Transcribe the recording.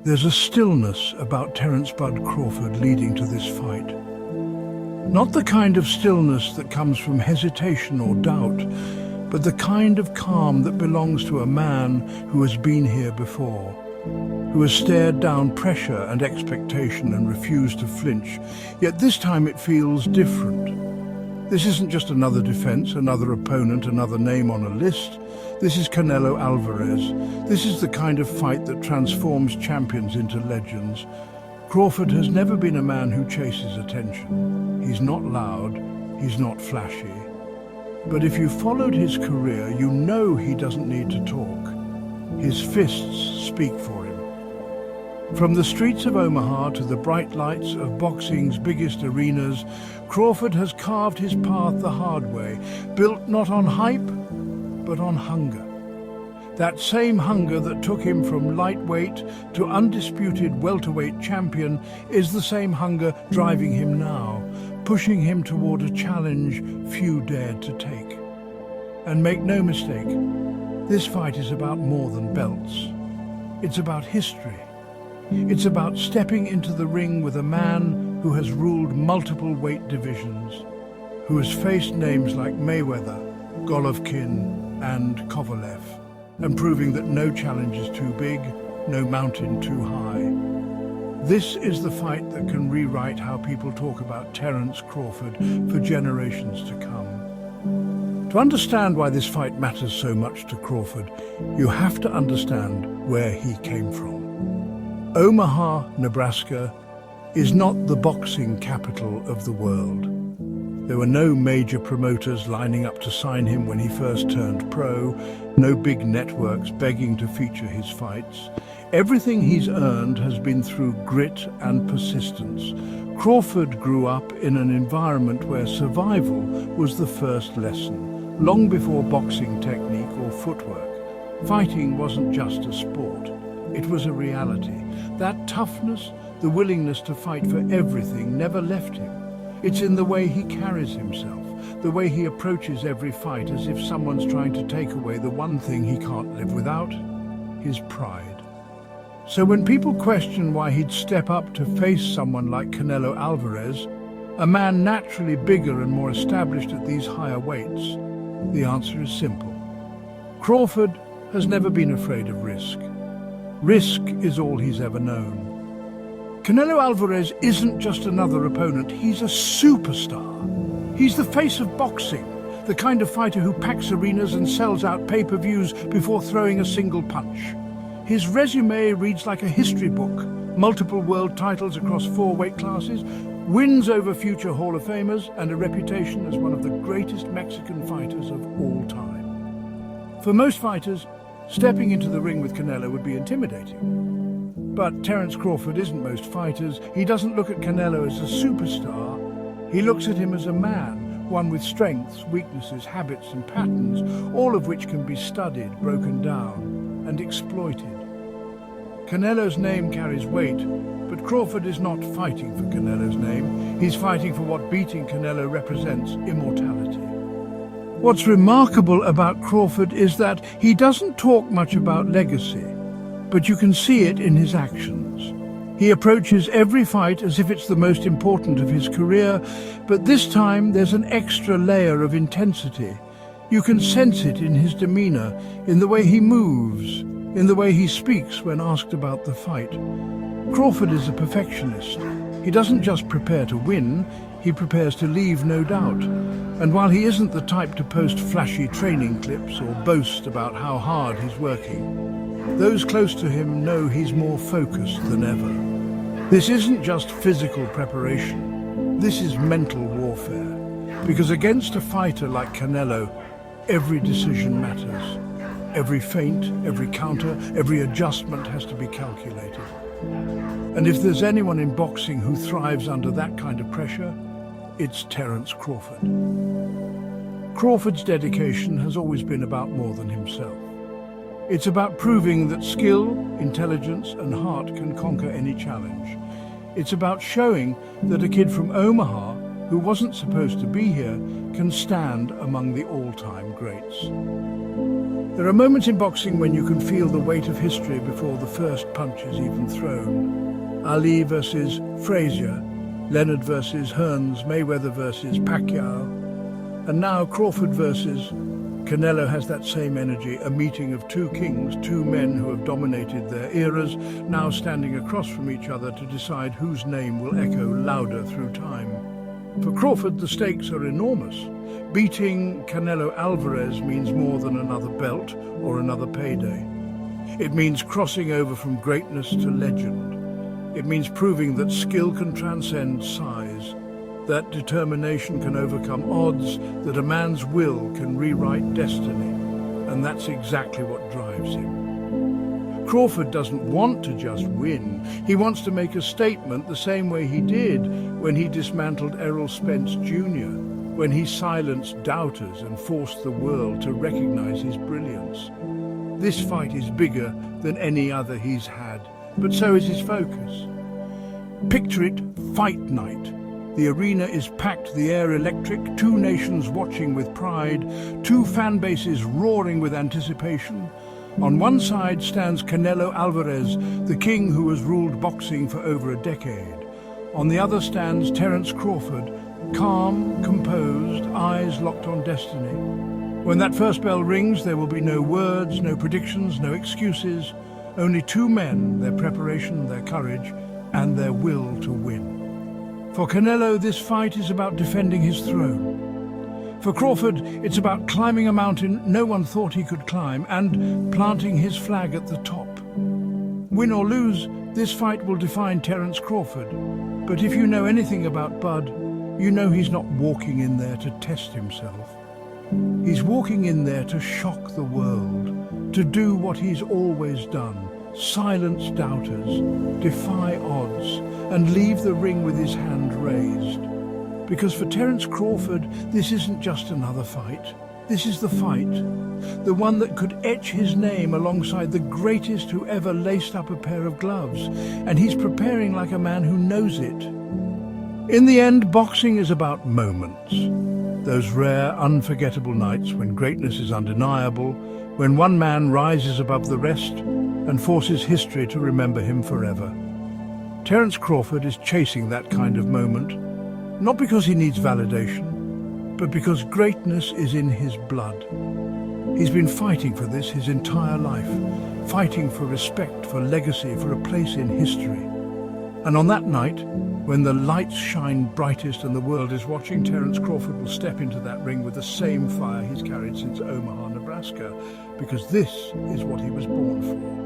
There's a stillness about Terence "Bud" Crawford leading to this fight. Not the kind of stillness that comes from hesitation or doubt, but the kind of calm that belongs to a man who has been here before, who has stared down pressure and expectation and refused to flinch, yet this time it feels different. This isn't just another defense, another opponent, another name on a list. This is Canelo Alvarez. This is the kind of fight that transforms champions into legends. Crawford has never been a man who chases attention. He's not loud, he's not flashy. But if you followed his career, you know he doesn't need to talk. His fists speak for him. From the streets of Omaha to the bright lights of boxing's biggest arenas, Crawford has carved his path the hard way, built not on hype, but on hunger. That same hunger that took him from lightweight to undisputed welterweight champion is the same hunger driving him now, pushing him toward a challenge few dared to take. And make no mistake, this fight is about more than belts. It's about history. It's about stepping into the ring with a man who has ruled multiple weight divisions, who has faced names like Mayweather, Golovkin, and Kovalev, and proving that no challenge is too big, no mountain too high. This is the fight that can rewrite how people talk about Terence Crawford for generations to come. To understand why this fight matters so much to Crawford, you have to understand where he came from. Omaha, Nebraska, is not the boxing capital of the world. There were no major promoters lining up to sign him when he first turned pro, no big networks begging to feature his fights. Everything he's earned has been through grit and persistence. Crawford grew up in an environment where survival was the first lesson, long before boxing technique or footwork. Fighting wasn't just a sport, it was a reality. That toughness, the willingness to fight for everything, never left him. It's in the way he carries himself, the way he approaches every fight as if someone's trying to take away the one thing he can't live without, his pride. So when people question why he'd step up to face someone like Canelo Alvarez, a man naturally bigger and more established at these higher weights, the answer is simple. Crawford has never been afraid of risk. Risk is all he's ever known. Canelo Alvarez isn't just another opponent, he's a superstar. He's the face of boxing, the kind of fighter who packs arenas and sells out pay-per-views before throwing a single punch. His resume reads like a history book, multiple world titles across 4 weight classes, wins over future Hall of Famers, and a reputation as one of the greatest Mexican fighters of all time. For most fighters, stepping into the ring with Canelo would be intimidating. But Terence Crawford isn't most fighters. He doesn't look at Canelo as a superstar. He looks at him as a man, one with strengths, weaknesses, habits and patterns, all of which can be studied, broken down and exploited. Canelo's name carries weight, but Crawford is not fighting for Canelo's name. He's fighting for what beating Canelo represents: immortality. What's remarkable about Crawford is that he doesn't talk much about legacy, but you can see it in his actions. He approaches every fight as if it's the most important of his career, but this time there's an extra layer of intensity. You can sense it in his demeanor, in the way he moves, in the way he speaks when asked about the fight. Crawford is a perfectionist. He doesn't just prepare to win, he prepares to leave no doubt. And while he isn't the type to post flashy training clips or boast about how hard he's working, those close to him know he's more focused than ever. This isn't just physical preparation, this is mental warfare. Because against a fighter like Canelo, every decision matters. Every feint, every counter, every adjustment has to be calculated. And if there's anyone in boxing who thrives under that kind of pressure, it's Terence Crawford. Crawford's dedication has always been about more than himself. It's about proving that skill, intelligence, and heart can conquer any challenge. It's about showing that a kid from Omaha who wasn't supposed to be here, can stand among the all-time greats. There are moments in boxing when you can feel the weight of history before the first punch is even thrown. Ali versus Frazier, Leonard versus Hearns, Mayweather versus Pacquiao, and now Crawford versus Canelo has that same energy, a meeting of two kings, two men who have dominated their eras, now standing across from each other to decide whose name will echo louder through time. For Crawford, the stakes are enormous. Beating Canelo Alvarez means more than another belt or another payday. It means crossing over from greatness to legend. It means proving that skill can transcend size, that determination can overcome odds, that a man's will can rewrite destiny. And that's exactly what drives him. Crawford doesn't want to just win. He wants to make a statement the same way he did when he dismantled Errol Spence Jr., when he silenced doubters and forced the world to recognize his brilliance. This fight is bigger than any other he's had, but so is his focus. Picture it, fight night. The arena is packed, the air electric, two nations watching with pride, two fan bases roaring with anticipation. On one side stands Canelo Alvarez, the king who has ruled boxing for over a decade. On the other stands Terence Crawford, calm, composed, eyes locked on destiny. When that first bell rings, there will be no words, no predictions, no excuses, only two men, their preparation, their courage, and their will to win. For Canelo, this fight is about defending his throne. For Crawford, it's about climbing a mountain no one thought he could climb and planting his flag at the top. Win or lose, this fight will define Terence Crawford. But if you know anything about Bud, you know he's not walking in there to test himself. He's walking in there to shock the world, to do what he's always done, silence doubters, defy odds, and leave the ring with his hand raised. Because for Terence Crawford, this isn't just another fight. This is the fight, the one that could etch his name alongside the greatest who ever laced up a pair of gloves, and he's preparing like a man who knows it. In the end, boxing is about moments. Those rare, unforgettable nights when greatness is undeniable, when one man rises above the rest and forces history to remember him forever. Terence Crawford is chasing that kind of moment, not because he needs validation, but because greatness is in his blood. He's been fighting for this his entire life, fighting for respect, for legacy, for a place in history. And on that night, when the lights shine brightest and the world is watching, Terence Crawford will step into that ring with the same fire he's carried since Omaha, Nebraska, because this is what he was born for.